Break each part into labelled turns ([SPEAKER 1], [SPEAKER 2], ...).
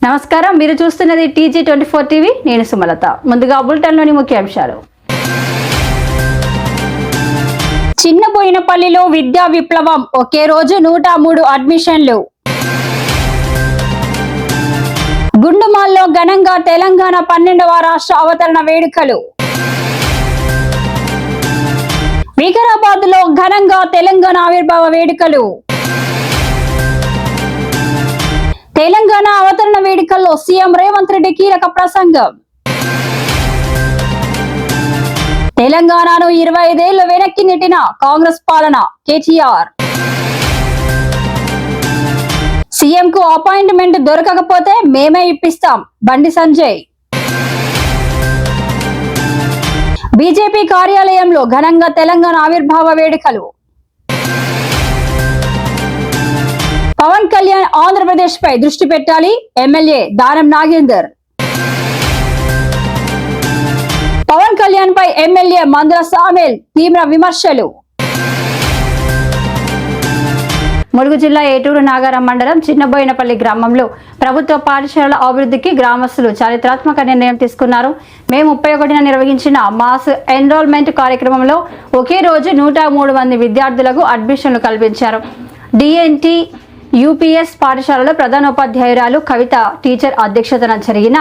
[SPEAKER 1] నమస్కారం, మీరు చూస్తున్నది TG24 టీవీ. నేను సుమలత. ముందుగా బులెటిన్లోని ముఖ్యాంశాలు. చిన్నబోయినపల్లిలో విద్యా విప్లవం, ఒకే రోజు 103 అడ్మిషన్లు. గుండుమాల్లో ఘనంగా తెలంగాణ 12వ రాష్ట్ర అవతరణ వేడుకలు. వికారాబాద్ లో ఘనంగా తెలంగాణ ఆవిర్భావ వేడుకలు. తెలంగాణ అవతరణ వేడుకల్లో సీఎం రేవంత్ రెడ్డి కీలక ప్రసంగం. తెలంగాణను 25 ఏళ్లు వెనక్కి నెట్టిన కాంగ్రెస్ పాలన కేటీఆర్. సీఎం కు అపాయింట్మెంట్ దొరకకపోతే మేమే ఇప్పిస్తాం బండి సంజయ్. బీజేపీ కార్యాలయంలో ఘనంగా తెలంగాణ ఆవిర్భావ వేడుకలు. పవన్ కళ్యాణ్ ఆంధ్రప్రదేశ్ పై దృష్టి పెట్టాలి, ఎమ్మెల్యే దానం నాగేందర్. పవన్ కళ్యాణ్ పై ఎమ్మెల్యే మందుల సామెల్ తీవ్ర విమర్శలు. ములుగు జిల్లా ఏటూరు నాగారం మండలం చిన్నబోయినపల్లి గ్రామంలో ప్రభుత్వ పాఠశాలల అభివృద్ధికి గ్రామస్తులు చారిత్రాత్మక నిర్ణయం తీసుకున్నారు. మే 31న నిర్వహించిన మాస్ ఎన్రోల్మెంట్ కార్యక్రమంలో ఒకే రోజు 103 మంది విద్యార్థులకు అడ్మిషన్లు కల్పించారు. డిఎన్టీ యూపీఎస్ పాఠశాలలో ప్రధానోపాధ్యాయురాలు కవిత టీచర్ అధ్యక్షతన జరిగిన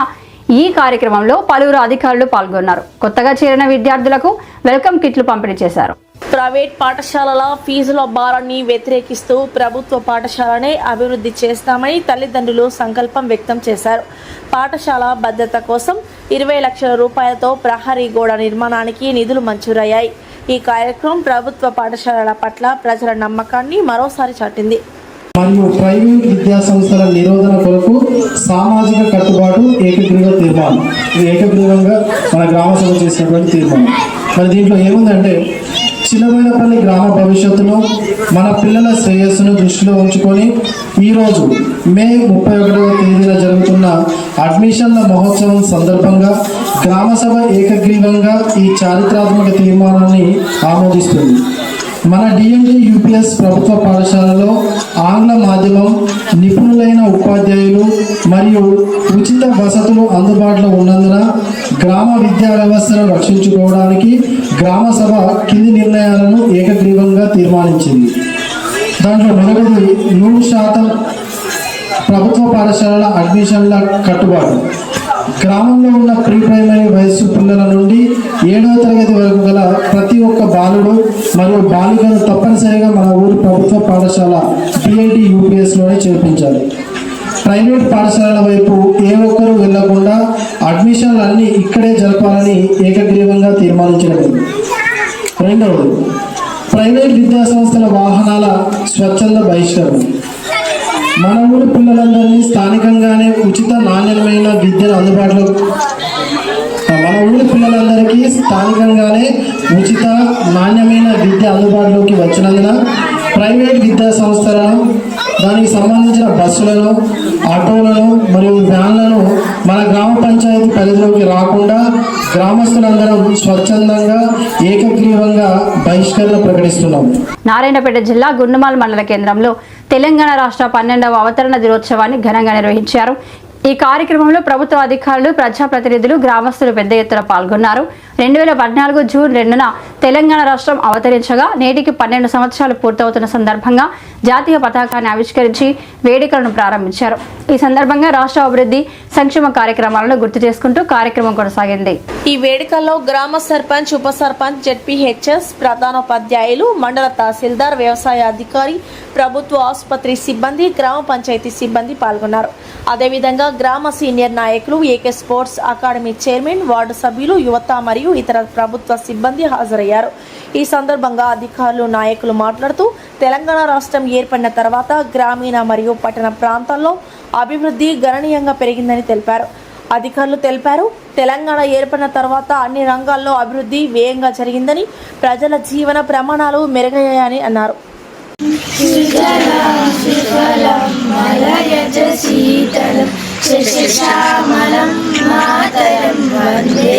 [SPEAKER 1] ఈ కార్యక్రమంలో పలువురు అధికారులు పాల్గొన్నారు. కొత్తగా చేరిన విద్యార్థులకు వెల్కమ్ కిట్లు పంపిణీ చేశారు.
[SPEAKER 2] ప్రైవేట్ పాఠశాలల ఫీజుల భారాన్ని వ్యతిరేకిస్తూ ప్రభుత్వ పాఠశాలనే అభివృద్ధి చేస్తామని తల్లిదండ్రులు సంకల్పం వ్యక్తం చేశారు. పాఠశాల భద్రత కోసం 20 లక్షల రూపాయలతో ప్రహరీ గోడ నిర్మాణానికి నిధులు మంజూరయ్యాయి. ఈ కార్యక్రమం ప్రభుత్వ పాఠశాలల పట్ల ప్రజల నమ్మకాన్ని మరోసారి చాటింది.
[SPEAKER 3] మరియు ప్రైవేట్ విద్యా సంస్థల నిరోధన కొరకు సామాజిక కట్టుబాటు ఏకగ్రీవ తీర్మానం. ఇది ఏకగ్రీవంగా మన గ్రామ సభ చేసినటువంటి తీర్మానం. మరి దీంట్లో ఏముందంటే, చిన్నబోయినపల్లి గ్రామ భవిష్యత్తులో మన పిల్లల శ్రేయస్సును దృష్టిలో ఉంచుకొని ఈరోజు మే 31వ తేదీన జరుగుతున్న అడ్మిషన్ల మహోత్సవం సందర్భంగా గ్రామ సభ ఏకగ్రీవంగా ఈ చారిత్రాత్మక తీర్మానాన్ని ఆమోదిస్తుంది. మన డిఎన్టీ యూపీఎస్ ప్రభుత్వ పాఠశాలలో ఆంగ్ల మాధ్యమం, నిపుణులైన ఉపాధ్యాయులు మరియు ఉచిత వసతులు అందుబాటులో ఉన్నందున గ్రామ విద్యా వ్యవస్థను రక్షించుకోవడానికి గ్రామ సభ కింది నిర్ణయాలను ఏకగ్రీవంగా తీర్మానించింది. దాంట్లో మొదటిది 100% ప్రభుత్వ పాఠశాలల అడ్మిషన్ల కట్టుబాటు. గ్రామంలో ఉన్న ప్రీ ప్రైమరీ వయస్సు పిల్లల నుండి 7వ తరగతి వరకు గల ప్రతి ఒక్క బాలుడు మరియు బాలికను తప్పనిసరిగా మన ఊరి ప్రభుత్వ పాఠశాల డిఎన్టీ యూపీఎస్లోనే చేర్పించాలి. ప్రైవేట్ పాఠశాలల వైపు ఏ ఒక్కరూ వెళ్లకుండా అడ్మిషన్లు అన్నీ ఇక్కడే జరపాలని ఏకగ్రీవంగా తీర్మానించడమైంది. రెండవది, ప్రైవేట్ విద్యా సంస్థల వాహనాల స్వచ్ఛంద బహిష్కరణ. మన ఊరి పిల్లలందరినీ స్థానికంగానే ఉచిత నాణ్యమైన విద్యను అందుబాటులో అందుబాటులోకి వచ్చినందున ప్రైవేట్ విద్యా సంస్థలను, దానికి సంబంధించిన బస్సులను, ఆటోలను మరియు వ్యాన్లను మన గ్రామ పంచాయతీ పరిధిలోకి రాకుండా గ్రామస్తులందరం స్వచ్ఛందంగా ఏకగ్రీవంగా బహిష్కరణ ప్రకటిస్తున్నాం.
[SPEAKER 1] నారాయణపేట జిల్లా గుండుమాల్ మండల కేంద్రంలో తెలంగాణ రాష్ట్ర 12వ అవతరణ దినోత్సవాన్ని ఘనంగా నిర్వహించారు. ఈ కార్యక్రమంలో ప్రభుత్వ అధికారులు, ప్రజాప్రతినిధులు, గ్రామస్తులు పెద్ద ఎత్తున పాల్గొన్నారు. 2014 జూన్ 2న తెలంగాణ రాష్ట్రం అవతరించగా నేటికి 12 సంవత్సరాలు పూర్తవుతున్న సందర్భంగా జాతీయ పతాకాన్ని ఆవిష్కరించి వేడుకలను ప్రారంభించారు. ఈ సందర్భంగా రాష్ట్ర అభివృద్ధి సంక్షేమ కార్యక్రమాలను గుర్తు చేసుకుంటూ కార్యక్రమం కొనసాగింది.
[SPEAKER 2] ఈ వేడుకల్లో గ్రామ సర్పంచ్, ఉప సర్పంచ్, జెడ్పీహెచ్ఎస్, ప్రధానోపాధ్యాయులు, మండల తహసీల్దార్, వ్యవసాయ అధికారి, ప్రభుత్వ ఆసుపత్రి సిబ్బంది, గ్రామ పంచాయతీ సిబ్బంది పాల్గొన్నారు. అదేవిధంగా గ్రామ సీనియర్ నాయకులు, AK sports academy chairman, ward సభ్యులు, యువత మరియు ఇతర ప్రభుత్వ సిబ్బంది హాజరయ్యారు. ఈ సందర్భంగా అధికారులు, నాయకులు మాట్లాడుతూ తెలంగాణ రాష్ట్రం ఏర్పడిన తర్వాత గ్రామీణ మరియు పట్టణ ప్రాంతాల్లో అభివృద్ధి గణనీయంగా పెరిగిందని తెలిపారు. అధికారులు తెలిపారు, తెలంగాణ ఏర్పడిన తర్వాత అన్ని రంగాల్లో అభివృద్ధి వేగంగా జరిగిందని, ప్రజల జీవన ప్రమాణాలు మెరుగయ్యాయని అన్నారు.
[SPEAKER 4] శశశ్యామలం మాతరం వందే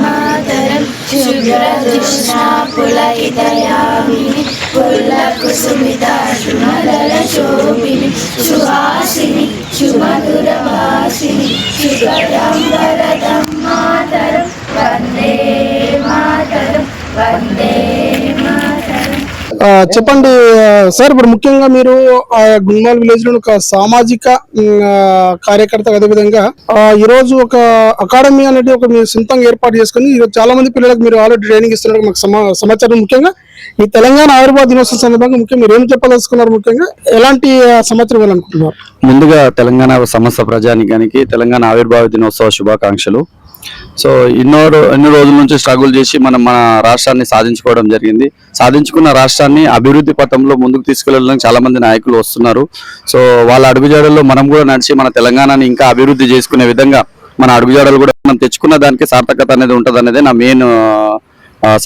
[SPEAKER 4] మాతరం శుభ్రదృష్ణా పులకితయామిని పుల్లకుసుమితా సుమదల శోభిని సుహాసిని సుమధుర
[SPEAKER 5] చెప్పండి సార్, ఇప్పుడు ముఖ్యంగా మీరు గుండ్మాల్ విలేజ్ లో ఒక సామాజిక కార్యకర్త, అదేవిధంగా ఈ రోజు ఒక అకాడమీ అనేది ఒక మీరు సొంతంగా ఏర్పాటు చేసుకుని ఈరోజు చాలా మంది పిల్లలకు మీరు ఆల్రెడీ ట్రైనింగ్ ఇస్తున్నారు మాకు సమాచారం. ముఖ్యంగా ఈ తెలంగాణ ఆవిర్భావ దినోత్సవం సందర్భంగా ముఖ్యంగా మీరు ఏం చెప్పదలుచుకున్నారు, ముఖ్యంగా ఎలాంటి సమాచారం ఇవ్వాలనుకుంటున్నారు?
[SPEAKER 6] ముందుగా తెలంగాణ సమస్త ప్రజానికానికి తెలంగాణ ఆవిర్భావ దినోత్సవ శుభాకాంక్షలు. సో ఎన్నో రోజుల నుంచి స్ట్రగుల్ చేసి మన రాష్ట్రాన్ని సాధించుకోవడం జరిగింది. సాధించుకున్న రాష్ట్రాన్ని అభివృద్ధి పథంలో ముందుకు తీసుకెళ్లడానికి చాలా మంది నాయకులు వస్తున్నారు. సో వాళ్ళ అడుగుజాడల్లో మనం కూడా నడిచి మన తెలంగాణని ఇంకా అభివృద్ధి చేసుకునే విధంగా మన అడుగుజాడలు కూడా మనం తెచ్చుకున్న దానికి సార్థకత అనేది ఉంటుంది అనేది నా మెయిన్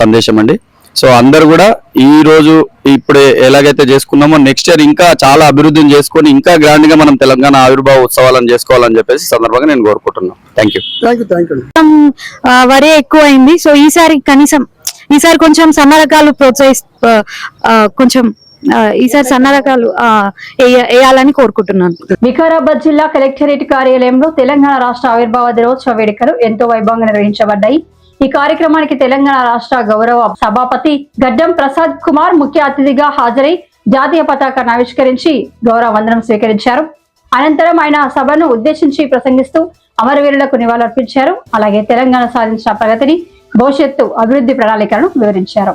[SPEAKER 6] సందేశం అండి. సో అందరు కూడా ఈ రోజు ఇప్పుడే ఎలాగైతే చేసుకున్నామో నెక్స్ట్ ఇయర్ ఇంకా చాలా అభివృద్ధిని చేసుకొని ఇంకా గ్రాండ్ గా మనం తెలంగాణ ఆవిర్భావ ఉత్సవాలను చేసుకోవాలని చెప్పేసి సందర్భంగా నేను కోరుకుంటున్నాను. Thank you.
[SPEAKER 7] వరే ఎక్కువ అయింది. సో ఈసారి కొంచెం సన్న రకాలు ఈసారి సన్న రకాలు వేయాలని కోరుకుంటున్నాను.
[SPEAKER 1] వికారాబాద్ జిల్లా కలెక్టరేట్ కార్యాలయంలో తెలంగాణ రాష్ట్ర ఆవిర్భావ దినోత్సవ వేడుకలు ఎంతో వైభవంగా నిర్వహించబడ్డాయి. ఈ కార్యక్రమానికి తెలంగాణ రాష్ట్ర గౌరవ సభాపతి గడ్డం ప్రసాద్ కుమార్ ముఖ్య అతిథిగా హాజరై జాతీయ పతాకాన్ని ఆవిష్కరించి గౌరవ వందనం స్వీకరించారు. అనంతరం ఆయన సభను ఉద్దేశించి ప్రసంగిస్తూ అమరవీరులకు నివాళులర్పించారు. అలాగే తెలంగాణ సాధించిన ప్రగతిని, భవిష్యత్తు అభివృద్ధి ప్రణాళికలను వివరించారు.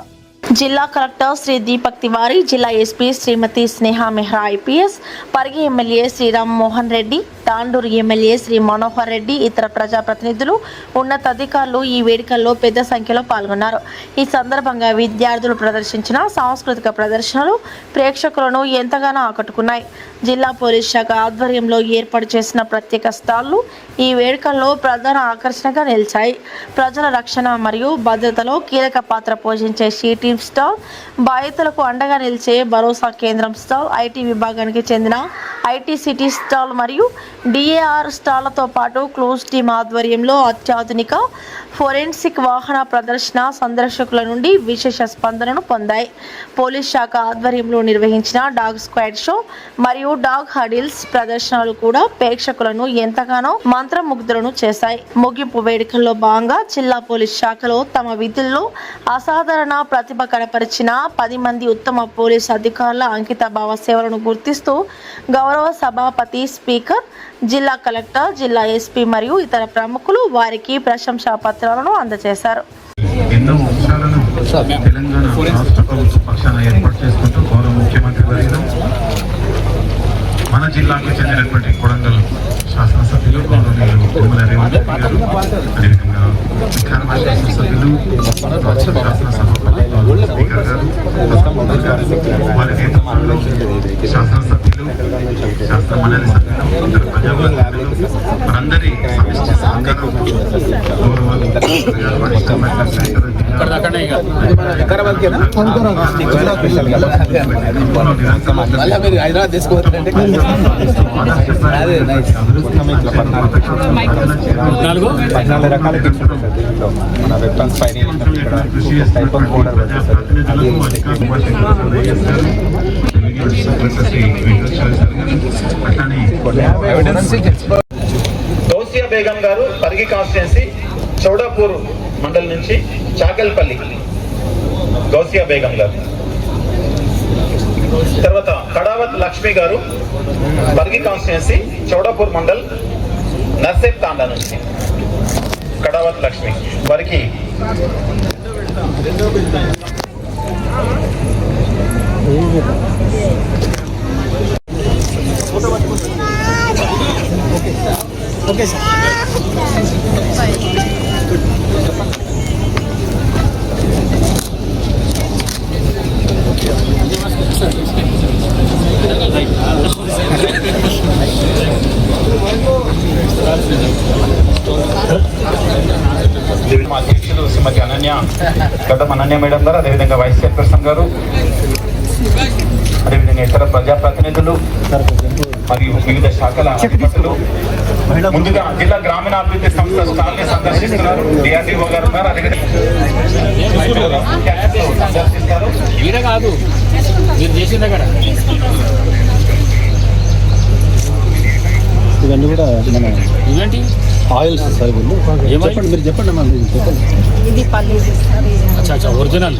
[SPEAKER 2] జిల్లా కలెక్టర్ శ్రీ దీపక్ తివారీ, జిల్లా SP Shrimati Sneha Mehra IPS, Parigi MLA Sriram Mohan Reddy, Tandur MLA Shri Manohar Reddy, ఇతర ప్రజాప్రతినిధులు, ఉన్నతాధికారులు ఈ వేడుకల్లో పెద్ద సంఖ్యలో పాల్గొన్నారు. ఈ సందర్భంగా విద్యార్థులు ప్రదర్శించిన సాంస్కృతిక ప్రదర్శనలు ప్రేక్షకులను ఎంతగానో ఆకట్టుకున్నాయి. జిల్లా పోలీస్ శాఖ ఆధ్వర్యంలో ఏర్పాటు చేసిన ప్రత్యేక స్టాళ్లు ఈ వేడుకల్లో ప్రధాన ఆకర్షణగా నిలిచాయి. ప్రజల రక్షణ మరియు భద్రతలో కీలక పాత్ర పోషించే షీటీమ్ స్టాల్, బాధితులకు అండగా నిలిచే భరోసా కేంద్రం స్టాల్, ఐటీ విభాగానికి చెందిన ఐటీ సిటీ స్టాల్ మరియు డిఏఆర్ స్టాళ్లతో పాటు క్లూజ్ టీమ్ ఆధ్వర్యంలో అత్యాధునిక ఫోరెన్సిక్ వాహన ప్రదర్శన సందర్శకుల నుండి విశేష స్పందనను పొందాయి. పోలీస్ శాఖ ఆధ్వర్యంలో నిర్వహించిన డాగ్ స్క్వాడ్ షో మరియు డాగ్ హడిల్స్ ప్రదర్శనలు కూడా ప్రేక్షకులను ఎంతగానో మంత్రముగ్ధులను చేశాయి. ముగింపు వేడుకల్లో భాగంగా జిల్లా పోలీస్ శాఖలో తమ విధుల్లో అసాధారణ ప్రతిభ కనపరిచిన 10 మంది ఉత్తమ పోలీస్ అధికారుల అంకిత భావ సేవలను గుర్తిస్తూ గౌరవ సభాపతి, స్పీకర్, జిల్లా కలెక్టర్, జిల్లా ఎస్పీ మరియు ఇతర ప్రముఖులు వారికి ప్రశంసా పత్రాలను అందజేశారు.
[SPEAKER 8] ఎన్నో అంశాలను తెలంగాణ రాష్ట్ర ప్రభుత్వ పక్షాన ఏర్పాటు చేసుకుంటూ గౌరవ ముఖ్యమంత్రి వర్యులు మన జిల్లాకు చెందినటువంటి కొడంగల్ శాసనసభ్యులు గౌరవనీయులు తుమ్మల రేవంత్ రెడ్డి గారు, అదేవిధంగా వికారాబాద్ శాసనసభ్యులు, శాసనసభాపతి గౌరవ స్పీకర్ గారు, వారి నేతృత్వంలో శాసనసభ్యులు, శాసన మండలి సభ్యులు, ఇతర ప్రజాప్రతినిధులు మనందరి సమిష్టి సహకారం
[SPEAKER 9] గౌసియా బేగం గారు పరిగి కాన్స్టిట్యున్సీ చౌడాపూర్ మండల్ నుంచి చాకల్పల్లి గౌసియా బేగం గారు. తర్వాత కడావత్ లక్ష్మి గారు పరిగి కాన్స్టిట్యున్సీ చౌడాపూర్ మండల్ నర్సేప్ తాండా నుంచి కడావత్ లక్ష్మి వారికి ఓకే సార్.
[SPEAKER 8] మా అధ్యక్షులు శ్రీమతి గడ్డం అనన్య మేడం గారు, అదేవిధంగా వైస్ చైర్పర్సన్ గారు, అదేవిధంగా ఇతర ప్రజాప్రతినిధులు మరియు వివిధ శాఖల అధిపతులు, ముందుగా జిల్లా గ్రామీణాభివృద్ధి సంస్థ స్టాల్ని సందర్శిస్తున్నారు. డిఆర్డీఓ గారు ఉన్నారు, అదేవిధంగా
[SPEAKER 5] ఇవన్నీ కూడా
[SPEAKER 10] ఆయిల్ చెప్పండి, మీరు చెప్పండి అమ్మా, మీరు చెప్పండి.
[SPEAKER 2] ఇది పల్లి
[SPEAKER 10] ఒరిజినల్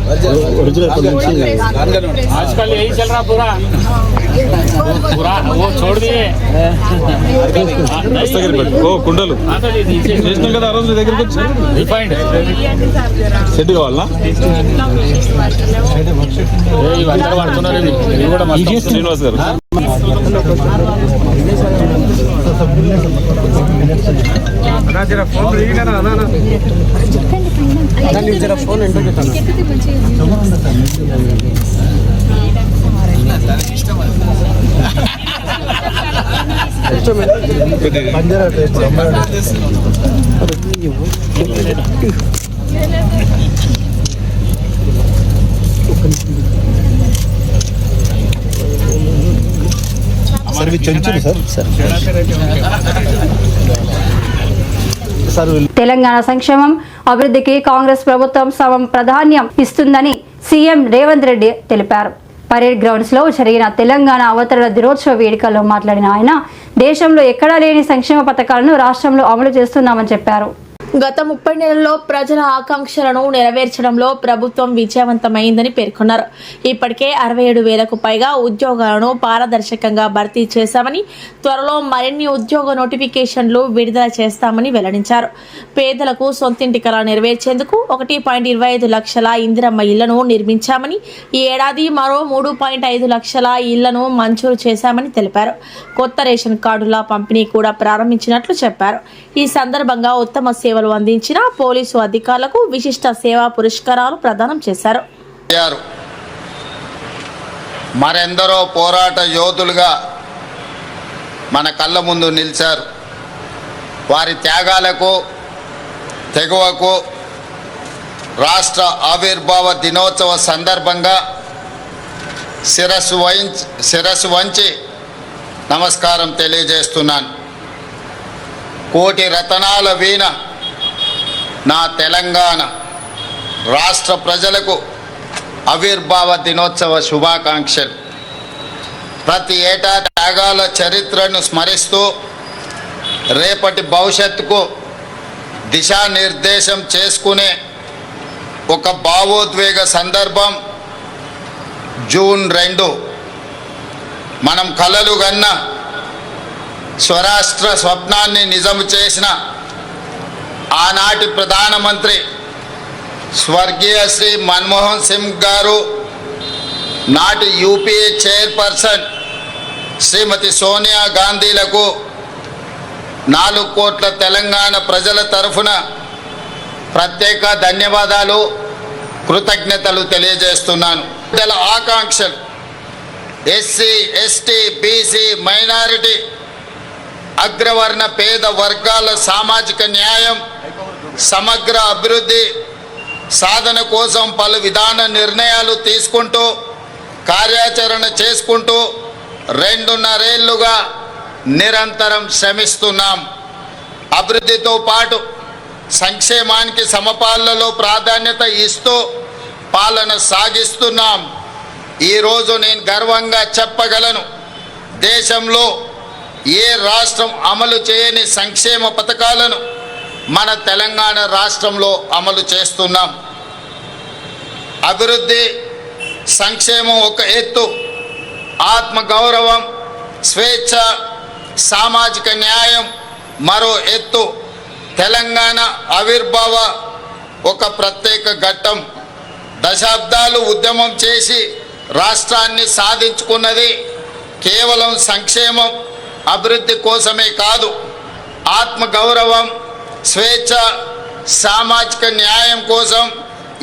[SPEAKER 11] आजकल यही चल रहा पूरा वो छोड़ दिए
[SPEAKER 10] కుండలు చేసినాం కదా ఆ రోజు దగ్గరికి వచ్చి
[SPEAKER 11] रिफाइंड
[SPEAKER 10] సెట్ కావాలా
[SPEAKER 11] ఇవంతా పడుతున్నారు ఇవి కూడా మస్తు
[SPEAKER 10] శ్రీనివాస్ గారు
[SPEAKER 1] తెలంగాణ సంక్షేమం అభివృద్ధికి కాంగ్రెస్ ప్రభుత్వం సమం ప్రాధాన్యం ఇస్తుందని సీఎం రేవంత్ రెడ్డి తెలిపారు. పరేడ్ గ్రౌండ్స్ లో జరిగిన తెలంగాణ అవతరణ దినోత్సవ వేడుకల్లో మాట్లాడిన ఆయన దేశంలో ఎక్కడా లేని సంక్షేమ పథకాలను రాష్ట్రంలో అమలు చేస్తున్నామని చెప్పారు.
[SPEAKER 2] గత 30 నెలల్లో ప్రజల ఆకాంక్షలను నెరవేర్చడంలో ప్రభుత్వం విజయవంతమైందని పేర్కొన్నారు. ఇప్పటికే 67,000కు పైగా ఉద్యోగాలను పారదర్శకంగా భర్తీ చేశామని, త్వరలో మరిన్ని ఉద్యోగ నోటిఫికేషన్లు విడుదల చేస్తామని వెల్లడించారు. పేదలకు సొంతింటి కల నెరవేర్చేందుకు 1.25 లక్షల ఇందిరమ్మ ఇళ్లను నిర్మించామని, ఈ ఏడాది మరో 3.5 లక్షల ఇళ్లను మంజూరు చేశామని తెలిపారు. కొత్త రేషన్ కార్డుల పంపిణీ కూడా ప్రారంభించినట్లు చెప్పారు. ఈ సందర్భంగా ఉత్తమ సేవలు అందించిన పోలీసు అధికారులకు విశిష్ట సేవా పురస్కారాలు ప్రదానం చేశారు.
[SPEAKER 12] మరెందరో పోరాట యోధులుగా మన కళ్ళ ముందు నిలిచారు. వారి త్యాగాలకు తెగువకు రాష్ట్ర ఆవిర్భావ దినోత్సవ సందర్భంగా శిరస్సు వంచి నమస్కారం తెలియజేస్తున్నాను. కోటి రతనాల వీణ నా తెలంగాణ రాష్ట్ర ప్రజలకు ఆవిర్భావ దినోత్సవ శుభాకాంక్షలు. ప్రతి ఏటా త్యాగాల చరిత్రను స్మరిస్తూ రేపటి భవిష్యత్తుకు దిశానిర్దేశం చేసుకునే ఒక భావోద్వేగ సందర్భం జూన్ 2 మనం కలలు గన్న స్వరాష్ట్ర స్వప్నాన్ని నిజం చేసిన ఆనాటి ప్రధానమంత్రి స్వర్గీయ శ్రీ మన్మోహన్ సింగ్ గారు, నాటి యూపీఏ చైర్పర్సన్ శ్రీమతి సోనియా గాంధీలకు 4 కోట్ల తెలంగాణ ప్రజల తరఫున ప్రత్యేక ధన్యవాదాలు, కృతజ్ఞతలు తెలియజేస్తున్నాను. ప్రజల ఆకాంక్షలు ఎస్సీ, ఎస్టీ, బీసీ, మైనారిటీ, అగ్రవర్ణ పేద వర్గాల సామాజిక న్యాయం, సమగ్ర అభివృద్ధి సాధన కోసం పలు విధాన నిర్ణయాలు తీసుకుంటూ కార్యాచరణ చేసుకుంటూ 2.5 ఏళ్లుగా నిరంతరం శ్రమిస్తున్నాం. అభివృద్ధితో పాటు సంక్షేమానికి సమపాలలో ప్రాధాన్యత ఇస్తూ పాలన సాగిస్తున్నాం. ఈరోజు నేను గర్వంగా చెప్పగలను, దేశంలో ఏ రాష్ట్రం అమలు చేయని సంక్షేమ పథకాలను మన తెలంగాణ రాష్ట్రంలో అమలు చేస్తున్నాం. అభివృద్ధి సంక్షేమం ఒక ఎత్తు, ఆత్మగౌరవం, స్వేచ్ఛ, సామాజిక న్యాయం మరో ఎత్తు. తెలంగాణ ఆవిర్భావ ఒక ప్రత్యేక ఘట్టం. దశాబ్దాలు ఉద్యమం చేసి రాష్ట్రాన్ని సాధించుకున్నది కేవలం సంక్షేమం అభివృద్ధి కోసమే కాదు, ఆత్మగౌరవం, స్వేచ్ఛ, సామాజిక న్యాయం కోసం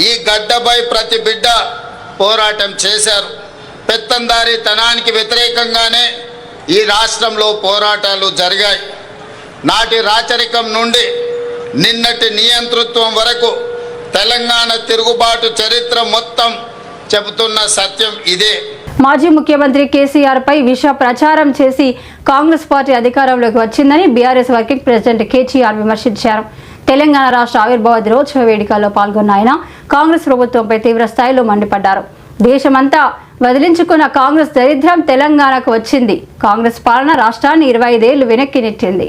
[SPEAKER 12] ఈ గడ్డపై ప్రతి బిడ్డ పోరాటం చేశారు. పెత్తందారీతనానికి వ్యతిరేకంగానే ఈ రాష్ట్రంలో పోరాటాలు జరిగాయి. నాటి రాచరికం నుండి నిన్నటి నియంతృత్వం వరకు తెలంగాణ తిరుగుబాటు చరిత్ర మొత్తం చెబుతున్న సత్యం ఇదే.
[SPEAKER 1] మాజీ ముఖ్యమంత్రి కేసీఆర్ పై విష ప్రచారం చేసి కాంగ్రెస్ పార్టీ అధికారంలోకి వచ్చిందని బీఆర్ఎస్ వర్కింగ్ ప్రెసిడెంట్ కేటీఆర్ విమర్శించారు. తెలంగాణ రాష్ట్ర ఆవిర్భావ దినోత్సవ వేడుకల్లో పాల్గొన్న ఆయన కాంగ్రెస్ ప్రభుత్వంపై తీవ్ర స్థాయిలో మండిపడ్డారు. దేశమంతా వదిలించుకున్న కాంగ్రెస్ దరిద్రం తెలంగాణకు వచ్చింది. కాంగ్రెస్ పాలన రాష్ట్రాన్ని 25 ఏళ్లు వెనక్కి నెట్టింది.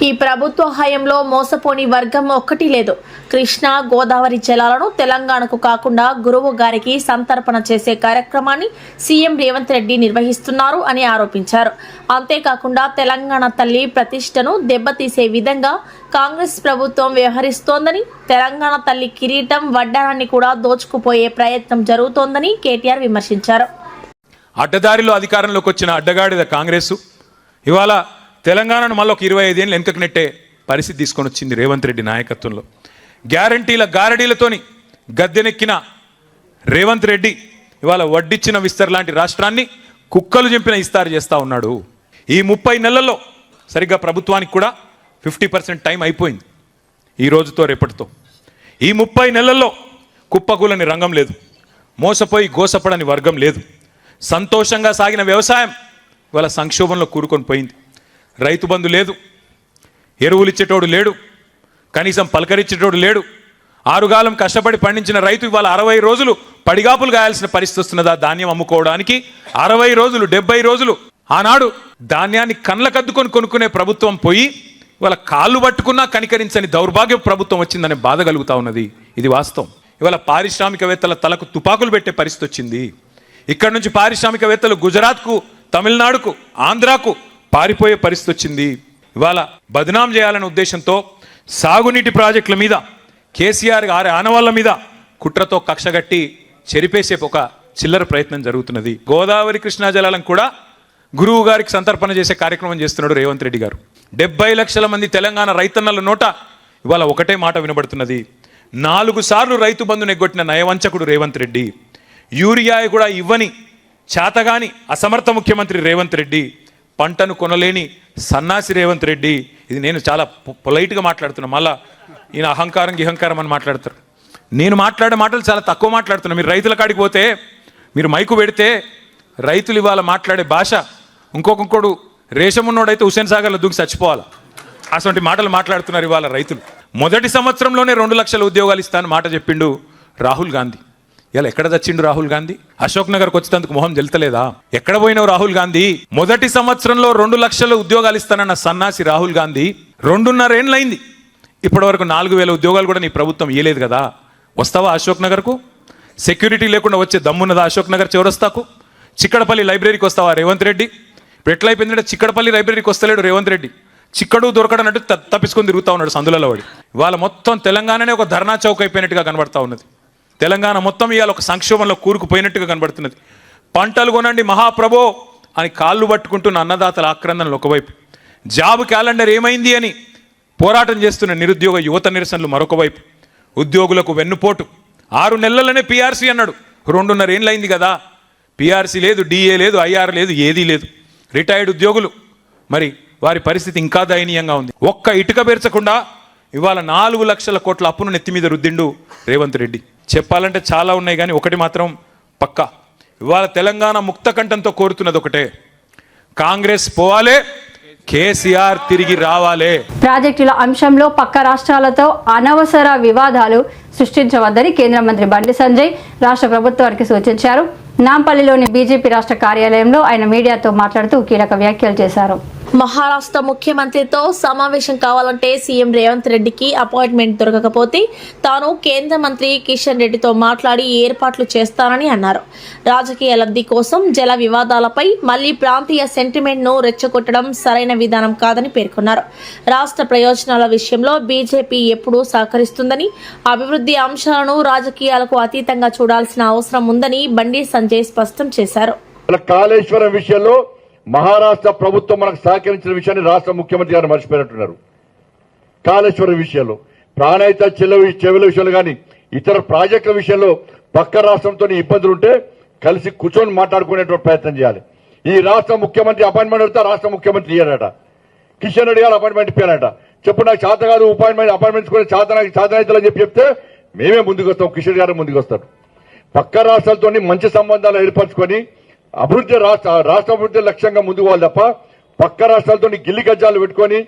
[SPEAKER 2] ఈ ప్రభుత్వ హయాంలో మోసపోని వర్గం ఒక్కటి లేదు. కృష్ణా గోదావరి జలాలను తెలంగాణకు కాకుండా గురువు గారికి సంతర్పణ చేసే కార్యక్రమాన్ని సీఎం రేవంత్ రెడ్డి నిర్వహిస్తున్నారు అని ఆరోపించారు. అంతేకాకుండా తెలంగాణ తల్లి ప్రతిష్టను దెబ్బతీసే విధంగా కాంగ్రెస్ ప్రభుత్వం వ్యవహరిస్తోందని, తెలంగాణ తల్లి కిరీటం వడ్డానాన్ని కూడా దోచుకుపోయే ప్రయత్నం జరుగుతోందని కేటీఆర్ విమర్శించారు.
[SPEAKER 10] అడ్డదారిలో అధికారంలోకి వచ్చిన అడ్డగాడిద కాంగ్రెస్ ఇవాళ తెలంగాణను మళ్ళీ ఒక 25 ఏళ్ళు వెనుకకు నెట్టే పరిస్థితి తీసుకొని వచ్చింది రేవంత్ రెడ్డి నాయకత్వంలో. గ్యారంటీల గారడీలతోని గద్దెనెక్కిన రేవంత్ రెడ్డి ఇవాళ వడ్డిచ్చిన విస్తర్ లాంటి రాష్ట్రాన్ని కుక్కలు చెంపిన ఇస్తారు చేస్తూ ఉన్నాడు. ఈ 30 నెలల్లో సరిగ్గా ప్రభుత్వానికి కూడా 50% టైం అయిపోయింది. ఈ రోజుతో రేపటితో ఈ 30 నెలల్లో కుప్పకూలని రంగం లేదు, మోసపోయి గోసపడని వర్గం లేదు. సంతోషంగా సాగిన వ్యవసాయం ఇవాళ సంక్షోభంలో కూరుకొని పోయింది. రైతు బంధు లేదు, ఎరువులు ఇచ్చేటోడు లేడు, కనీసం పలకరించేటోడు లేడు. ఆరుగాలం కష్టపడి పండించిన రైతు ఇవాళ 60 రోజులు పడిగాపులు గాయాల్సిన పరిస్థితి వస్తున్నదా ధాన్యం అమ్ముకోవడానికి? 60 రోజులు 70 రోజులు ఆనాడు ధాన్యాన్ని కళ్ళకద్దుకొని కొనుక్కునే ప్రభుత్వం పోయి ఇవాళ కాళ్ళు పట్టుకున్నా కనికరించని దౌర్భాగ్య ప్రభుత్వం వచ్చిందనే బాధ కలుగుతా ఉన్నది. ఇది వాస్తవం. ఇవాళ పారిశ్రామికవేత్తల తలకు తుపాకులు పెట్టే పరిస్థితి వచ్చింది. ఇక్కడ నుంచి పారిశ్రామికవేత్తలు గుజరాత్కు, తమిళనాడుకు, ఆంధ్రాకు పారిపోయే పరిస్థితి వచ్చింది. ఇవాళ బదనాం చేయాలనే ఉద్దేశంతో సాగునీటి ప్రాజెక్టుల మీద కేసీఆర్ గారి ఆనవాళ్ళ మీద కుట్రతో కక్షగట్టి చెరిపేసే ఒక చిల్లర ప్రయత్నం జరుగుతున్నది. గోదావరి కృష్ణా జలాలను కూడా గురువు గారికి సంతర్పణ చేసే కార్యక్రమం చేస్తున్నాడు రేవంత్ రెడ్డి గారు. 70 లక్షల మంది తెలంగాణ రైతన్నల నోట ఇవాళ ఒకటే మాట వినబడుతున్నది. 4 సార్లు రైతు బంధును ఎగ్గొట్టిన నయవంచకుడు రేవంత్ రెడ్డి, యూరియా కూడా ఇవ్వని చాతగాని అసమర్థ ముఖ్యమంత్రి రేవంత్ రెడ్డి, పంటను కొనలేని సన్నాసి రేవంత్ రెడ్డి. ఇది నేను చాలా పొలైట్గా మాట్లాడుతున్నా, మళ్ళా ఈయన అహంకారం గిహంకారం అని మాట్లాడతారు. నేను మాట్లాడే మాటలు చాలా తక్కువ మాట్లాడుతున్నా. మీరు రైతుల కాడికి పోతే, మీరు మైకు పెడితే రైతులు ఇవాళ మాట్లాడే భాష ఇంకొకడు రేషం ఉన్నోడైతే హుస్సేన్ సాగర్లో దూకి చచ్చిపోవాలి. అటువంటి మాటలు మాట్లాడుతున్నారు ఇవాళ రైతులు. మొదటి సంవత్సరంలోనే 2 లక్షల ఉద్యోగాలు ఇస్తానని మాట చెప్పిండు రాహుల్ గాంధీ. ఇలా ఎక్కడ చచ్చిండు రాహుల్ గాంధీ? అశోక్ నగర్కి వచ్చేందుకు మొహం తెలుతలేదా? ఎక్కడ పోయినావు రాహుల్ గాంధీ? మొదటి సంవత్సరంలో 2 లక్షల ఉద్యోగాలు ఇస్తానన్న సన్నాసి రాహుల్ గాంధీ 2.5 ఏళ్ళైంది, ఇప్పటి వరకు 4,000 ఉద్యోగాలు కూడా నీ ప్రభుత్వం ఇయ్యలేదు కదా. వస్తావా అశోక్ నగర్కు? సెక్యూరిటీ లేకుండా వచ్చే దమ్మున్నదా అశోక్ నగర్ చౌరస్తాకు? చిక్కడపల్లి లైబ్రరీకి వస్తావా రేవంత్ రెడ్డి? ఇప్పుడు ఎట్లయిపోయిందంటే చిక్కడపల్లి లైబ్రరీకి వస్తలేడు రేవంత్ రెడ్డి, చిక్కడు దొరకడన్నట్టు తప్పించుకొని తిరుగుతూ ఉన్నాడు సందులలో వాడి. ఇవాళ మొత్తం తెలంగాణనే ఒక ధర్నా చౌక్ అయిపోయినట్టుగా కనబడతా ఉన్నది. తెలంగాణ మొత్తం ఇవాళ ఒక సంక్షోభంలో కూరుకుపోయినట్టుగా కనబడుతున్నది. పంటలు కొనండి మహాప్రభో అని కాళ్ళు పట్టుకుంటున్న అన్నదాతల ఆక్రందనలు ఒకవైపు, జాబ్ క్యాలెండర్ ఏమైంది అని పోరాటం చేస్తున్న నిరుద్యోగ యువత నిరసనలు మరొక వైపు, ఉద్యోగులకు వెన్నుపోటు. 6 నెలలనే పీఆర్సీ అన్నాడు, 2.5 ఏళ్ళు అయింది కదా. పీఆర్సీ లేదు, డిఏ లేదు, ఐఆర్ లేదు, ఏదీ లేదు. రిటైర్డ్ ఉద్యోగులు మరి వారి పరిస్థితి ఇంకా దయనీయంగా ఉంది. ఒక్క ఇటుక పేర్చకుండా ఇవాళ 4 లక్షల కోట్ల అప్పును నెత్తి మీద రుద్దిండు రేవంత్ రెడ్డి. చెప్పాలంటే చాలా ఉన్నాయి కానీ ఒకటి మాత్రం పక్కా, ఇవాళ తెలంగాణ ముక్త కంఠంతో కోరుతున్నది ఒకటే, కాంగ్రెస్ పోవాలే, కేసీఆర్ తిరిగి రావాలే.
[SPEAKER 1] ప్రాజెక్టుల అంశంలో పక్క రాష్ట్రాలతో అనవసర వివాదాలు సృష్టించవద్దని కేంద్ర మంత్రి బండి సంజయ్ రాష్ట్ర ప్రభుత్వానికి సూచించారు. నాంపల్లిలోని బీజేపీ రాష్ట్ర కార్యాలయంలో ఆయన మీడియాతో మాట్లాడుతూ కీలక వ్యాఖ్యలు చేశారు.
[SPEAKER 2] మహారాష్ట్ర ముఖ్యమంత్రితో సమావేశం కావాలంటే సీఎం రేవంత్ రెడ్డికి అపాయింట్మెంట్ దొరకకపోతే తాను కేంద్ర మంత్రి కిషన్ రెడ్డితో మాట్లాడి ఏర్పాట్లు చేస్తానని అన్నారు. రాజకీయ లబ్ధి కోసం జల వివాదాలపై మళ్లీ ప్రాంతీయ సెంటిమెంట్ను రెచ్చగొట్టడం సరైన విధానం కాదని పేర్కొన్నారు. రాష్ట్ర ప్రయోజనాల విషయంలో బీజేపీ ఎప్పుడూ సహకరిస్తుందని, అభివృద్ధి అంశాలను రాజకీయాలకు అతీతంగా చూడాల్సిన అవసరం ఉందని బండి సంజయ్ స్పష్టం చేశారు.
[SPEAKER 13] కాళేశ్వరం విషయంలో మహారాష్ట్ర ప్రభుత్వం మనకు సహకరించిన విషయాన్ని రాష్ట్ర ముఖ్యమంత్రి గారు మర్చిపోయినట్టున్నారు. కాళేశ్వరం విషయంలో, ప్రాణహిత చెవుల విషయంలో కానీ ఇతర ప్రాజెక్టుల విషయంలో పక్క రాష్ట్రంతో ఇబ్బందులు ఉంటే కలిసి కూర్చొని మాట్లాడుకునేటువంటి ప్రయత్నం చేయాలి. ఈ రాష్ట్ర ముఖ్యమంత్రి అపాయింట్మెంట్ అడిగితే రాష్ట్ర ముఖ్యమంత్రి ఇయ్యారట, కిషన్ రెడ్డి గారు అపాయింట్మెంట్ ఇప్పారట. చెప్పు నాకు చేత కాదు అపాయింట్మెంట్స్ కూడా చేతనైతలని చెప్తే మేమే ముందుకు వస్తాం, కిషన్ గారు ముందుకు వస్తారు. పక్క రాష్ట్రాలతో మంచి సంబంధాలు ఏర్పరచుకొని అభివృద్ధి రాష్ట్ర అభివృద్ధి లక్ష్యంగా ముందుకు పోవాలి తప్ప పక్క రాష్ట్రాలతో గిల్లి గజ్జాలు పెట్టుకొని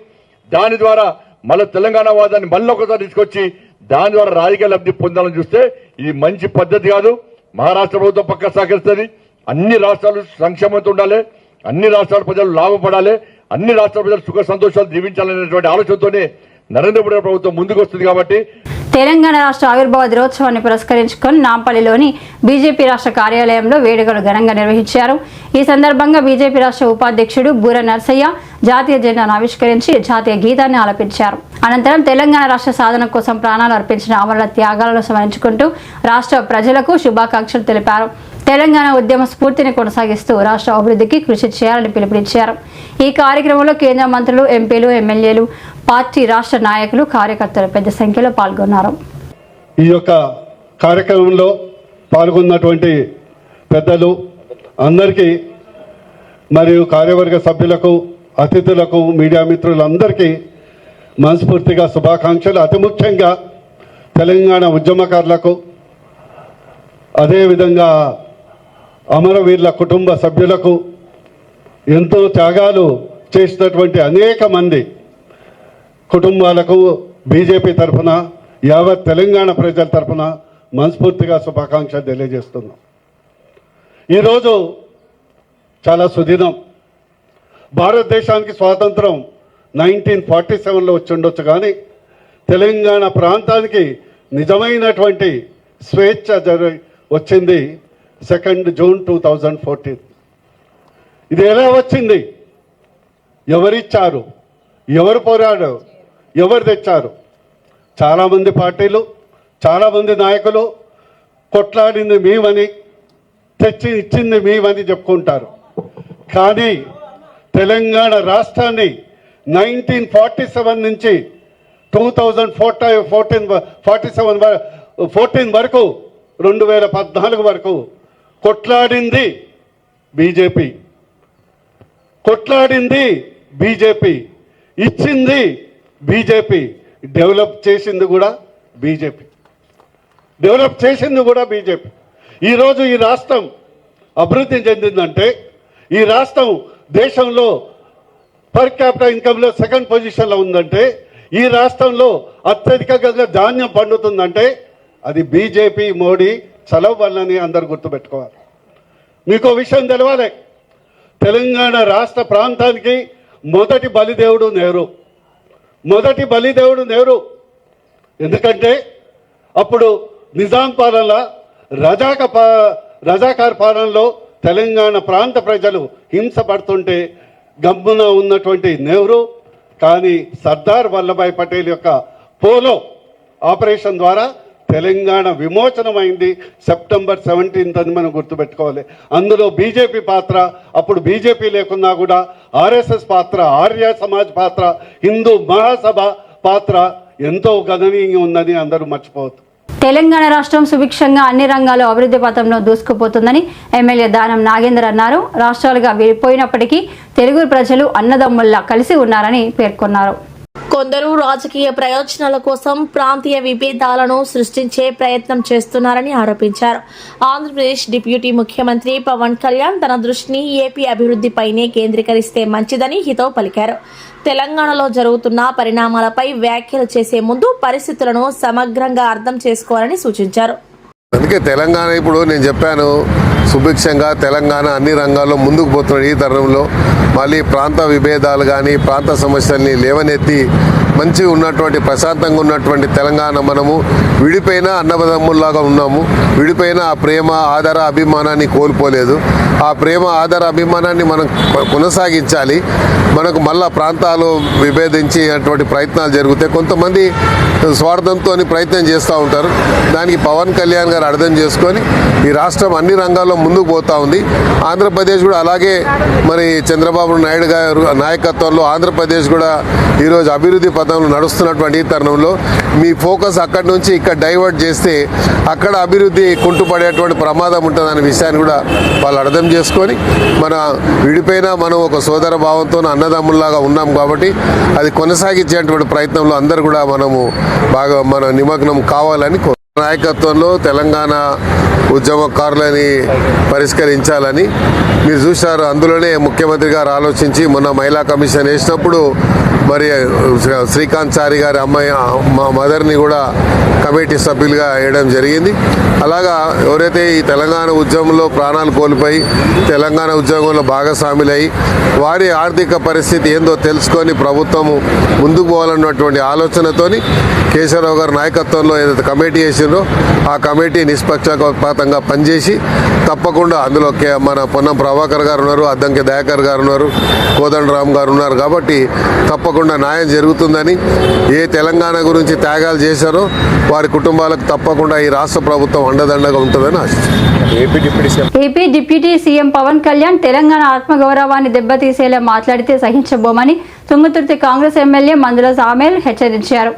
[SPEAKER 13] దాని ద్వారా మళ్ళీ తెలంగాణ వాదాన్ని మళ్ళీ ఒకసారి తీసుకొచ్చి దాని ద్వారా రాజకీయ లబ్ధి పొందాలని చూస్తే ఇది మంచి పద్ధతి కాదు. మహారాష్ట్ర ప్రభుత్వం పక్క సహకరిస్తుంది. అన్ని రాష్ట్రాలు సంక్షేమంతో ఉండాలి, అన్ని రాష్ట్రాల ప్రజలు లాభపడాలి, అన్ని రాష్ట్ర ప్రజలు సుఖ సంతోషాలు జీవించాలనేటువంటి ఆలోచనతోనే నరేంద్ర మోడీ ప్రభుత్వం ముందుకు వస్తుంది. కాబట్టి
[SPEAKER 1] తెలంగాణ రాష్ట్ర ఆవిర్భావ దినోత్సవాన్ని పురస్కరించుకొని నాంపల్లిలోని బీజేపీ రాష్ట్ర కార్యాలయంలో వేడుకలు ఘనంగా నిర్వహించారు. ఈ సందర్భంగా బీజేపీ రాష్ట్ర ఉపాధ్యక్షుడు బూర నర్సయ్య జాతీయ జెండాను ఆవిష్కరించి జాతీయ గీతాన్ని ఆలపించారు. అనంతరం తెలంగాణ రాష్ట్ర సాధన కోసం ప్రాణాలు అర్పించిన అమరుల త్యాగాలను స్మరించుకుంటూ రాష్ట్ర ప్రజలకు శుభాకాంక్షలు తెలిపారు. తెలంగాణ ఉద్యమ స్ఫూర్తిని కొనసాగిస్తూ రాష్ట్ర అభివృద్ధికి కృషి చేయాలని పిలుపునిచ్చారు. ఈ కార్యక్రమంలో కేంద్ర మంత్రులు, ఎంపీలు, ఎమ్మెల్యేలు, పార్టీ రాష్ట్ర నాయకులు, కార్యకర్తలు పెద్ద సంఖ్యలో పాల్గొన్నారు.
[SPEAKER 14] ఈ యొక్క కార్యక్రమంలో పాల్గొన్నటువంటి పెద్దలు అందరికీ మరియు కార్యవర్గ సభ్యులకు, అతిథులకు, మీడియా మిత్రులందరికీ మనస్ఫూర్తిగా శుభాకాంక్షలు. అతి ముఖ్యంగా తెలంగాణ ఉద్యమకారులకు, అదేవిధంగా అమరవీరుల కుటుంబ సభ్యులకు, ఎంతో త్యాగాలు చేసినటువంటి అనేక మంది కుటుంబాలకు బీజేపీ తరఫున, యావత్ తెలంగాణ ప్రజల తరఫున మనస్ఫూర్తిగా శుభాకాంక్షలు తెలియజేస్తున్నాం. ఈరోజు చాలా సుదినం. భారతదేశానికి స్వాతంత్రం 1947లో వచ్చి ఉండొచ్చు, కానీ తెలంగాణ ప్రాంతానికి నిజమైనటువంటి స్వేచ్ఛ వచ్చింది 2 జూన్ 2014. ఇది ఎలా వచ్చింది? ఎవరిచ్చారు? ఎవరు పోరాడారు? ఎవరు తెచ్చారు? చాలామంది పార్టీలు, చాలామంది నాయకులు కొట్లాడింది మేమని, ఇచ్చింది మేమని చెప్పుకుంటారు. కానీ తెలంగాణ రాష్ట్రాన్ని 1947 నుంచి 2014 వరకు 2014 వరకు కొట్లాడింది బీజేపీ, ఇచ్చింది బీజేపీ, డెవలప్ చేసింది కూడా బీజేపీ. ఈరోజు ఈ రాష్ట్రం అభివృద్ధి చెందిందంటే, ఈ రాష్ట్రం దేశంలో పర్ క్యాపిటల్ ఇన్కమ్లో 2nd పొజిషన్లో ఉందంటే, ఈ రాష్ట్రంలో అత్యధికంగా ధాన్యం పండుతుందంటే అది బీజేపీ, మోడీ చలవ వల్లని అందరు గుర్తుపెట్టుకోవాలి. మీకు విషయం తెలవాలి, తెలంగాణ రాష్ట్ర ప్రాంతానికి మొదటి బలిదేవుడు నెహ్రూ. ఎందుకంటే అప్పుడు నిజాం పాలన, రజాకార్ పాలనలో తెలంగాణ ప్రాంత ప్రజలు హింసపడుతుంటే గమ్మున ఉన్నటువంటి నెహ్రూ, కానీ సర్దార్ వల్లభాయ్ పటేల్ యొక్క పోలో ఆపరేషన్ ద్వారా తెలంగాణ విమోచనమైంది సెప్టెంబర్ 17 అని మనం గుర్తుపెట్టుకోవాలి. అందులో బీజేపీ పాత్ర, అప్పుడు బీజేపీ లేకున్నా కూడా ఆర్ఎస్ఎస్ పాత్ర, ఆర్య సమాజ్ పాత్ర, హిందూ మహాసభ పాత్ర ఎంతో గణనీయంగా ఉందని అందరూ మర్చిపోవద్దు.
[SPEAKER 1] తెలంగాణ రాష్ట్రం సుభిక్షంగా అన్ని రంగాల్లో అభివృద్ధి పథంలో దూసుకుపోతుందని ఎమ్మెల్యే దానం నాగేందర్ అన్నారు. రాష్ట్రాలుగా విడిపోయినప్పటికీ తెలుగు ప్రజలు అన్నదమ్ముల్లా కలిసి ఉన్నారని పేర్కొన్నారు.
[SPEAKER 2] కొందరు రాజకీయ ప్రయోజనాల కోసం ప్రాంతీయ విభేదాలను సృష్టించే ప్రయత్నం చేస్తున్నారని ఆరోపించారు. ఆంధ్రప్రదేశ్ డిప్యూటీ ముఖ్యమంత్రి పవన్ కళ్యాణ్ తన దృష్టిని ఏపీ అభివృద్ధిపైనే కేంద్రీకరిస్తే మంచిదని హితవు పలికారు. తెలంగాణలో జరుగుతున్న పరిణామాలపై వ్యాఖ్యలు చేసే ముందు పరిస్థితులను సమగ్రంగా అర్థం చేసుకోవాలని సూచించారు.
[SPEAKER 15] అందుకే తెలంగాణ ఇప్పుడు నేను చెప్పాను, సుభిక్షంగా తెలంగాణ అన్ని రంగాల్లో ముందుకు పోతున్న ఈ తరుణంలో మళ్ళీ ప్రాంత విభేదాలు కానీ ప్రాంత సమస్యల్ని లేవనెత్తి మంచిగా ఉన్నటువంటి ప్రశాంతంగా ఉన్నటువంటి తెలంగాణ మనము విడిపోయిన అన్నదమ్ముల్లాగా ఉన్నాము. విడిపోయిన ఆ ప్రేమ, ఆదర, అభిమానాన్ని కోల్పోలేదు. ఆ ప్రేమ, ఆదర, అభిమానాన్ని మనం కొనసాగించాలి. మనకు మళ్ళా ప్రాంతాలు విభేదించేటువంటి ప్రయత్నాలు జరుగుతాయి. కొంతమంది స్వార్థంతో ప్రయత్నం చేస్తూ ఉంటారు. దానికి పవన్ కళ్యాణ్ గారు అర్థం చేసుకొని ఈ రాష్ట్రం అన్ని రంగాల్లో ముందుకు పోతా ఉంది. ఆంధ్రప్రదేశ్ కూడా అలాగే మరి చంద్రబాబు నాయుడు గారు నాయకత్వంలో ఆంధ్రప్రదేశ్ కూడా ఈరోజు అభివృద్ధి పథంలో నడుస్తున్నటువంటి ఈ తరుణంలో మీ ఫోకస్ అక్కడి నుంచి ఇక్కడ డైవర్ట్ చేస్తే అక్కడ అభివృద్ధి కుంటుపడేటువంటి ప్రమాదం ఉంటుందనే విషయాన్ని కూడా వాళ్ళు అర్థం చేసుకొని మన విడిపోయినా మనం ఒక సోదర భావంతో అన్నదమ్ముల్లాగా ఉన్నాం కాబట్టి అది కొనసాగించేటువంటి ప్రయత్నంలో అందరూ కూడా మనము బాగా మన నిమగ్నం కావాలని నాయకత్వంలో తెలంగాణ ఉద్యమకారులని పరిష్కరించాలని మీరు చూశారు. అందులోనే ముఖ్యమంత్రి గారు ఆలోచించి మొన్న మహిళా కమిషన్ వేసినప్పుడు మరి శ్రీకాంత్ చారి గారి అమ్మాయి మా మదర్ని కూడా కమిటీ సభ్యులుగా వేయడం జరిగింది. అలాగా ఎవరైతే ఈ తెలంగాణ ఉద్యమంలో ప్రాణాలు కోల్పోయి తెలంగాణ ఉద్యమంలో భాగస్వాములై వారి ఆర్థిక పరిస్థితి ఏందో తెలుసుకొని ప్రభుత్వము ముందుకు పోవాలన్నటువంటి ఆలోచనతోని కేశవరావు గారి నాయకత్వంలో ఏదైతే కమిటీ వేసిందో ఆ కమిటీ నిష్పక్షపాతంగా పనిచేసి తప్పకుండా అందులో మన పొన్నం ప్రభాకర్ గారు ఉన్నారు, అద్దంకి దయాకర్ గారు ఉన్నారు, కోదండరామ్ గారు ఉన్నారు. కాబట్టి తప్పకుండా న్యాయం జరుగుతుందని, ఏ తెలంగాణ గురించి త్యాగాలు చేశారో వారి కుటుంబాలకు తప్పకుండా ఈ రాష్ట్ర ప్రభుత్వం అండదండగా ఉంటుందని ఆశిస్తున్నాను.
[SPEAKER 1] AP deputy CM Pawan Kalyan Telangana ఆత్మగౌరవాన్ని దెబ్బతీసేలా మాట్లాడితే సహించబోమని తుంగతుర్తి కాంగ్రెస్ ఎమ్మెల్యే మందుల సామేల్ హెచ్చరించారు.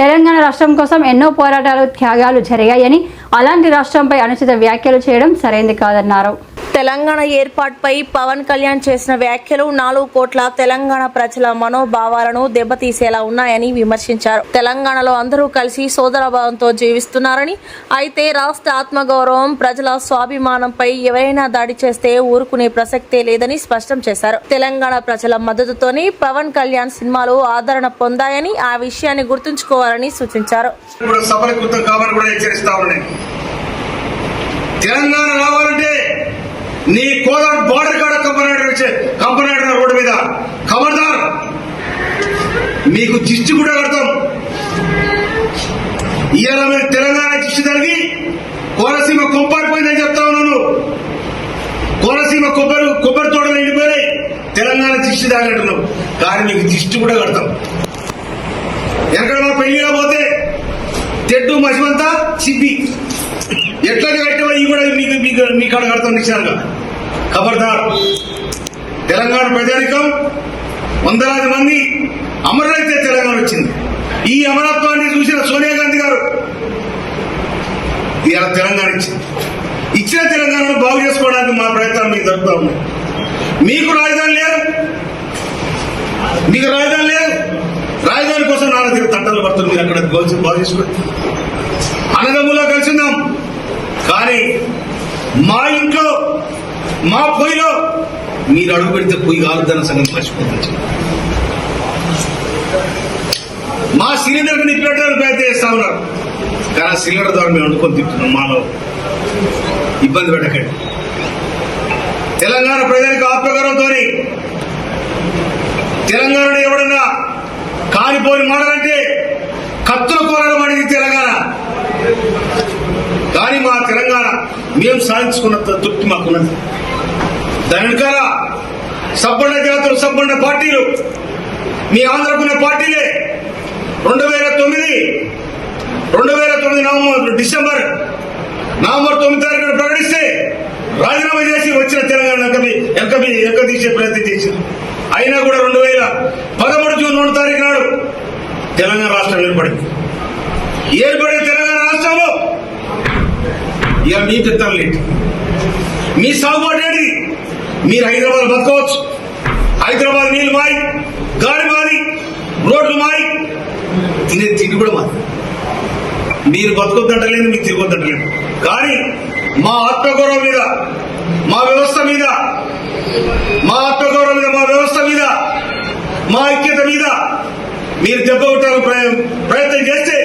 [SPEAKER 1] తెలంగాణ రాష్ట్రం కోసం ఎన్నో పోరాటాలు, త్యాగాలు జరిగాయని అలాంటి రాష్ట్రంపై అనుచిత వ్యాఖ్యలు చేయడం సరైంది కాదన్నారు.
[SPEAKER 2] తెలంగాణ ఏర్పాటుపై పవన్ కళ్యాణ్ చేసిన వ్యాఖ్యలు 4 కోట్ల తెలంగాణ ప్రజల మనోభావాలను దెబ్బతీసేలా ఉన్నాయని విమర్శించారు. తెలంగాణలో అందరూ కలిసి సోదరభావంతో జీవిస్తున్నారని, అయితే రాష్ట్ర ఆత్మగౌరవం, ప్రజల స్వాభిమానంపై ఎవరైనా దాడి చేస్తే ఊరుకునే ప్రసక్తే లేదని స్పష్టం చేశారు. తెలంగాణ ప్రజల మద్దతుతోని పవన్ కళ్యాణ్ సినిమాలు ఆదరణ పొందాయని, ఆ విషయాన్ని గుర్తుంచుకోవాలని సూచించారు.
[SPEAKER 16] తెలంగాణ రావాలంటే నీ కోదాడు బోర్డర్ కాడ కంపనాడు రోడ్డు మీద ఖబర్దార్, మీకు దిష్టి కూడా కడతాం. ఇవాళ మీరు తెలంగాణ దిష్టి జరిగి కోనసీమ కొబ్బరిపోయిందని చెప్తా ఉన్నాను. కోనసీమ కొబ్బరి తోటలు ఎండిపోయి తెలంగాణ దిష్టి తాగంటున్నాం, కానీ మీకు దిష్టి కూడా కడతాం. ఎక్కడ మా పెళ్లిగా పోతే తెడ్డు మసిమంతా సిబ్బి ఎట్లా కట్టావో ఇవి కూడా మీ కాడ కడతాం నిశ్చయంగా. ఖబర్దార్, తెలంగాణ ప్రజానికం వందలాది మంది అమరులైతే తెలంగాణ వచ్చింది. ఈ అమరత్వాన్ని చూసిన సోనియా గాంధీ గారు ఇలా తెలంగాణ ఇచ్చిన తెలంగాణను బాగు చేసుకోవడానికి మా ప్రయత్నాలు మీకు జరుపుతా ఉన్నాయి. మీకు రాజధాని లేదు, రాజధాని కోసం నాన్న తీరు తట్టలు పడుతుంది. మీరు అక్కడ బాగు చేసుకోండి, అన్నదమ్ములో కలిసిందాం. కానీ మా ఇంట్లో మా పొయ్యిలో మీరు అడుగు పెడితే పొయ్యి కాలుద్దన్న సంగతి మర్చిపోతుంది. మా సిలిండర్ నిప్పెట్టడానికి ప్రయత్నం చేస్తా ఉన్నారు, కానీ ఆ సిలిండర్ ద్వారా మేము వండుకొని తింటున్నాం. మాలో ఇబ్బంది పెట్టకండి. తెలంగాణ ప్రజలకు ఆత్మగౌరవంతో తెలంగాణలో ఎవడన్నా కానిపోని మాటలంటే కత్తుల కోరడం అడిగి తెలంగాణ. కానీ మా తెలంగాణ మేము సాధించుకున్న తృప్తి మాకున్నది. దాని వెనకాల సబ్బండ జాతులు, సబ్బండ పార్టీలు, మీ ఆంధ్రకున్న పార్టీలే 2009 డిసెంబర్ 9 తారీఖున ప్రకటిస్తే రాజీనామా చేసి వచ్చిన తెలంగాణ ఎంక తీసే ప్రయత్నం చేసింది. అయినా కూడా 2013 జూన్ 1 తారీఖు నాడు తెలంగాణ రాష్ట్రం ఏర్పడింది. ఏర్పడిన తెలంగాణ రాష్ట్రంలో ఇక మీ పెత్తనం లేదు, మీ సాగుబాటు ఏంటి? మీరు హైదరాబాద్ బతకవచ్చు, హైదరాబాద్ నీళ్ళు మాయి, గాలి మాది, రోడ్లు మాయి, తిండి కూడా మాది. మీరు బతకొద్దంటలేదు, మీకు తిరగొద్దంటలేదు. కానీ మా ఆత్మగౌరవం మీద, మా వ్యవస్థ మీద, మా వ్యవస్థ మీద, మా ఐక్యత మీద మీరు దెబ్బ కొట్టాలని ప్రయత్నం చేస్తే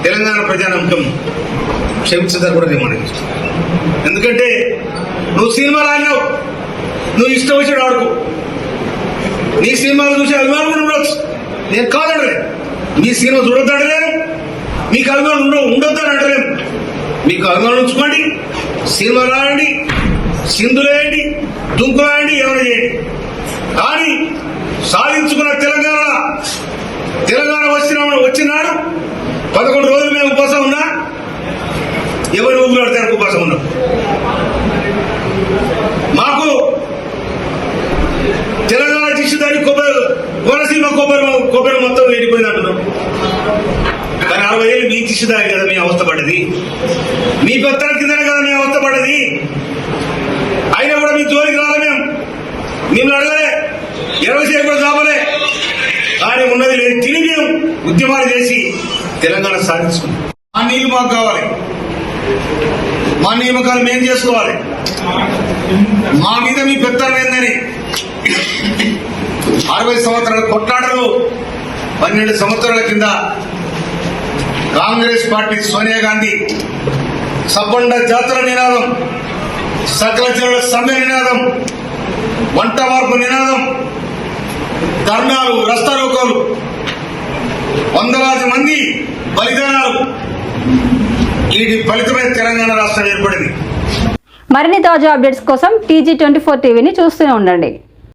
[SPEAKER 16] తెలంగాణ ప్రజానమ్మకం క్షమించదా కూడా నేను మనకి. ఎందుకంటే నువ్వు సినిమాలు ఆడినావు, నువ్వు ఇష్టం వచ్చాడు ఆడుకో, నీ సినిమాలు చూసే అభిమానం ఉండొచ్చు, నేను కాదంటలేదు. మీ సినిమా చూడొద్దంటలేను, మీకు అభిమానం ఉండొద్దని అంటలేను. మీకు అభిమానం ఉంచుకోండి, సినిమాలు ఆడండి, సింధులేయండి, దుంకులాయండి, ఏమైనా చేయండి. కానీ సాధించుకున్న తెలంగాణ వచ్చినాడు 11 రోజులు మేము ఉపవాసం ఉన్నా, ఎవరు ఊపిరాడతారు ఉపవాసం ఉన్నాం. మాకు తెలంగాణ దిశదారి కోనసీమ కొబ్బరి మొత్తం వెళ్ళిపోయింది అంటున్నాం. కానీ 60 ఏళ్ళు మీ దిశదారి కదా మీ అవస్థ పడ్డది, మీ పెత్తల కిందనే కదా మీ అవస్థ పడ్డది. అయినా కూడా మీ జోలికి రాలే, మేము అడగలే, 20 సేపు కూడా కావలే. కానీ ఉన్నది లేదు తిని మేము ఉద్యమాలు చేసి తెలంగాణ సాధించుకున్నాం. మా నీళ్ళు మాకు కావాలి, మా నియామకాలు మేము చేసుకోవాలి, మా మీద మీ పెత్తనం ఏందని 60 సంవత్సరాల కొట్లాటలు 12 సంవత్సరాల కింద కాంగ్రెస్ పార్టీ సోనియా గాంధీ సబ్బండ జాతర నినాదం, సకల జనుల సమ్మె నినాదం, వంట మార్పు నినాదం, ధర్నాలు, రస్తారోకోలు, వందలాది మంది బలిదానాలు, వీటి ఫలితమైన తెలంగాణ రాష్ట్రం ఏర్పడింది.
[SPEAKER 1] మరిన్ని తాజా అప్డేట్స్ కోసం TG24 టీవీని చూస్తూనే ఉండండి.